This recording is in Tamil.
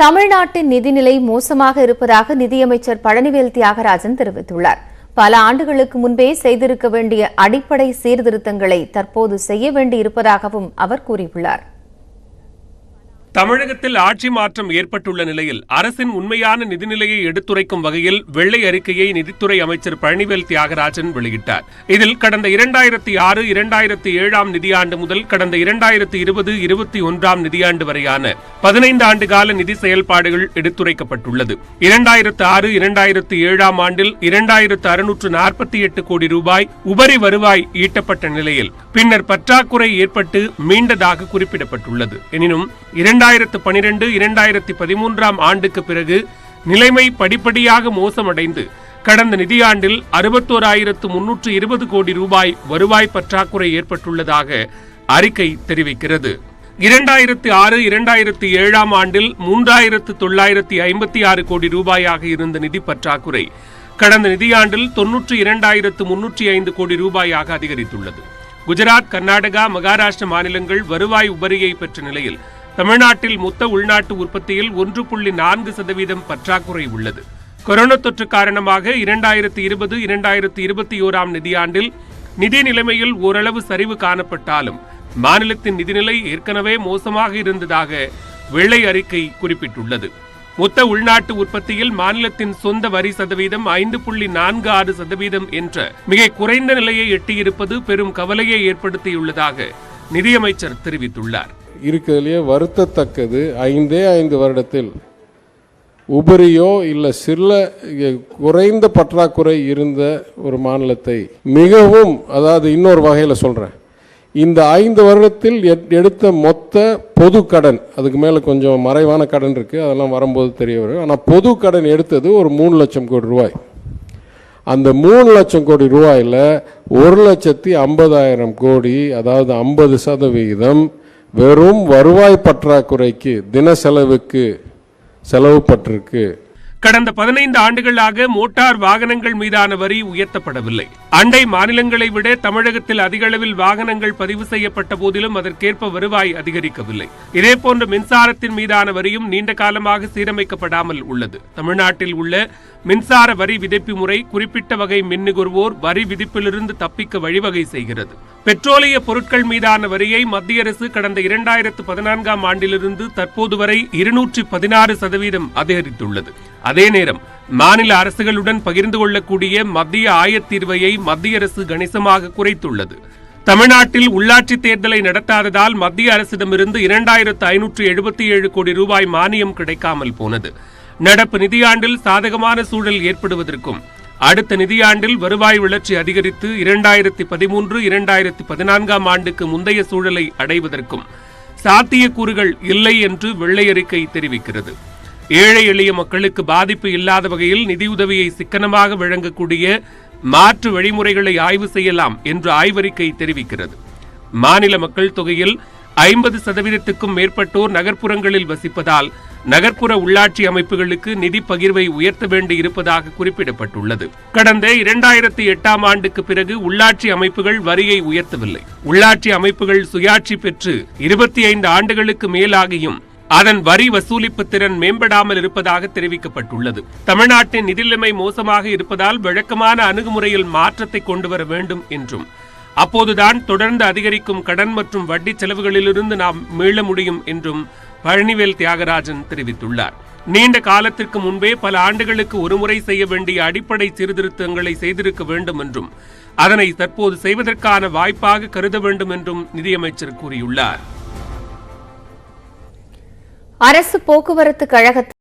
தமிழ்நாட்டின் நிதிநிலை மோசமாக இருப்பதாக நிதியமைச்சர் பழனிவேல் தியாகராஜன் தெரிவித்துள்ளார். பல ஆண்டுகளுக்கு முன்பே செய்திருக்க வேண்டிய அடிப்படை சீர்திருத்தங்களை தற்போது செய்ய வேண்டியிருப்பதாகவும் அவர் கூறியுள்ளார். தமிழகத்தில் ஆட்சி மாற்றம் ஏற்பட்டுள்ள நிலையில் அரசின் உண்மையான நிதிநிலையை எடுத்துரைக்கும் வகையில் வெள்ளை அறிக்கையை நிதித்துறை அமைச்சர் பழனிவேல் தியாகராஜன் வெளியிட்டார். இதில் கடந்த 2006-2007 நிதியாண்டு முதல் கடந்த 2020-21 நிதியாண்டு வரையான 15 ஆண்டு கால நிதி செயல்பாடுகள் எடுத்துரைக்கப்பட்டுள்ளது. 2006-2007 ஆண்டில் 2648 கோடி ரூபாய் உபரி வருவாய் ஈட்டப்பட்ட நிலையில் பின்னர் பற்றாக்குறை ஏற்பட்டு மீண்டதாக குறிப்பிடப்பட்டுள்ளது. எனினும் 2012-2013 ஆண்டுக்கு பிறகு நிலைமை படிப்படியாக மோசமடைந்து கடந்த நிதியாண்டில் 61,320 கோடி ரூபாய் வருவாய் பற்றாக்குறை ஏற்பட்டுள்ளதாக அறிக்கை தெரிவிக்கிறது. 2006-2007 ஆண்டில் 3,956 கோடி ரூபாயாக இருந்த நிதி பற்றாக்குறை கடந்த நிதியாண்டில் 92,305 கோடி ரூபாயாக அதிகரித்துள்ளது. குஜராத், கர்நாடகா, மகாராஷ்டிர மாநிலங்கள் வருவாய் உபரியை பெற்ற நிலையில் தமிழ்நாட்டில் மொத்த உள்நாட்டு உற்பத்தியில் 1.4% பற்றாக்குறை உள்ளது. கொரோனா தொற்று காரணமாக 2020-2021 நிதியாண்டில் நிதி நிலைமையில் ஓரளவு சரிவு காணப்பட்டாலும் மாநிலத்தின் நிதிநிலை ஏற்கனவே மோசமாக இருந்ததாக வெள்ளை அறிக்கை குறிப்பிட்டுள்ளது. மொத்த உள்நாட்டு உற்பத்தியில் மாநிலத்தின் சொந்த வரி சதவீதம் 5.46% என்ற மிக குறைந்த நிலையை எட்டியிருப்பது பெரும் கவலையை ஏற்படுத்தியுள்ளதாக நிதியமைச்சர் தெரிவித்துள்ளார். இருக்கிறதுலேயே வருத்தத்தக்கது 5 வருடத்தில் உபரியோ இல்லை சில குறைந்த பற்றாக்குறை இருந்த ஒரு மாநிலத்தை மிகவும், அதாவது இன்னொரு வகையில் சொல்கிறேன், இந்த 5 வருடத்தில் எடுத்த மொத்த பொது கடன், அதுக்கு மேலே கொஞ்சம் மறைவான கடன் இருக்குது, அதெல்லாம் வரும்போது தெரிய வரும். ஆனால் பொது கடன் எடுத்தது ஒரு 3 லட்சம் கோடி ரூபாய். அந்த 3 லட்சம் கோடி ரூபாயில் 1,50,000 கோடி, அதாவது 50% வெறும் வருவாய் பற்றாக்குறைக்கு தின செலவுக்கு செலவுப்பட்டிருக்கு. கடந்த 15 ஆண்டுகளாக மோட்டார் வாகனங்கள் மீதான வரி உயர்த்தப்படவில்லை. அண்டை மாநிலங்களை விட தமிழகத்தில் அதிக அளவில் வாகனங்கள் பதிவு செய்யப்பட்ட போதிலும் அதற்கேற்ப வருவாய் அதிகரிக்கவில்லை. இதேபோன்ற மின்சாரத்தின் மீதான வரியும் நீண்ட காலமாக சீரமைக்கப்படாமல் உள்ளது. தமிழ்நாட்டில் உள்ள மின்சார வரி விதிப்பு முறை குறிப்பிட்ட வகை மின் நுகர்வோர் வரி விதிப்பிலிருந்து தப்பிக்க வழிவகை செய்கிறது. பெட்ரோலிய பொருட்கள் மீதான வரியை மத்திய அரசு கடந்த 2014 ஆண்டிலிருந்து தற்போது வரை 216% அதிகரித்துள்ளது. அதே நேரம் மாநில அரசுகளுடன் பகிர்ந்து கொள்ளக்கூடிய மத்திய ஆயத்தீர்வையை மத்திய அரசு கணிசமாக குறைத்துள்ளது. தமிழ்நாட்டில் உள்ளாட்சி தேர்தலை நடத்தாததால் மத்திய அரசிடமிருந்து 2,577 கோடி ரூபாய் மானியம் கிடைக்காமல் போனது. நடப்பு நிதியாண்டில் சாதகமான சூழல் ஏற்படுவதற்கும் அடுத்த நிதியாண்டில் வருவாய் வளர்ச்சி அதிகரித்து 2013-2014 ஆண்டுக்கு முந்தைய சூழலை அடைவதற்கும் சாத்தியக்கூறுகள் இல்லை என்று வெள்ளை அறிக்கை தெரிவிக்கிறது. ஏழை எளிய மக்களுக்கு பாதிப்பு இல்லாத வகையில் நிதியுதவியை சிக்கனமாக வழங்கக்கூடிய மாற்று வழிமுறைகளை ஆய்வு செய்யலாம் என்று ஆய்வறிக்கை தெரிவிக்கிறது. மாநில மக்கள் தொகையில் 50%க்கும் மேற்பட்டோர் நகர்ப்புறங்களில் வசிப்பதால் நகர்ப்புற உள்ளாட்சி அமைப்புகளுக்கு நிதி பகிர்வை உயர்த்த வேண்டி இருப்பதாக குறிப்பிடப்பட்டுள்ளது. கடந்த 2008 ஆண்டுக்கு பிறகு உள்ளாட்சி அமைப்புகள் வரியை உயர்த்தவில்லை. உள்ளாட்சி அமைப்புகள் சுயாட்சி பெற்று 25 ஆண்டுகளுக்கு மேலாகியும் அதன் வரி வசூலிப்பு திறன் மேம்படாமல் இருப்பதாக தெரிவிக்கப்பட்டுள்ளது. தமிழ்நாட்டின் நிதி நிலைமை மோசமாக இருப்பதால் வழக்கமான அணுகுமுறையில் மாற்றத்தை கொண்டு வர வேண்டும் என்றும் அப்போதுதான் தொடர்ந்து அதிகரிக்கும் கடன் மற்றும் வட்டி செலவுகளிலிருந்து நாம் மீள முடியும் என்றும் பழனிவேல் தியாகராஜன் தெரிவித்துள்ளார். நீண்ட காலத்திற்கு முன்பே பல ஆண்டுகளுக்கு ஒருமுறை செய்ய வேண்டிய அடிப்படை சீர்திருத்தங்களை செய்திருக்க வேண்டும் என்றும் அதனை தற்போது செய்வதற்கான வாய்ப்பாக கருத வேண்டும் என்றும் நிதியமைச்சர் கூறியுள்ளார். அரசு போக்குவரத்து கழகத்தில்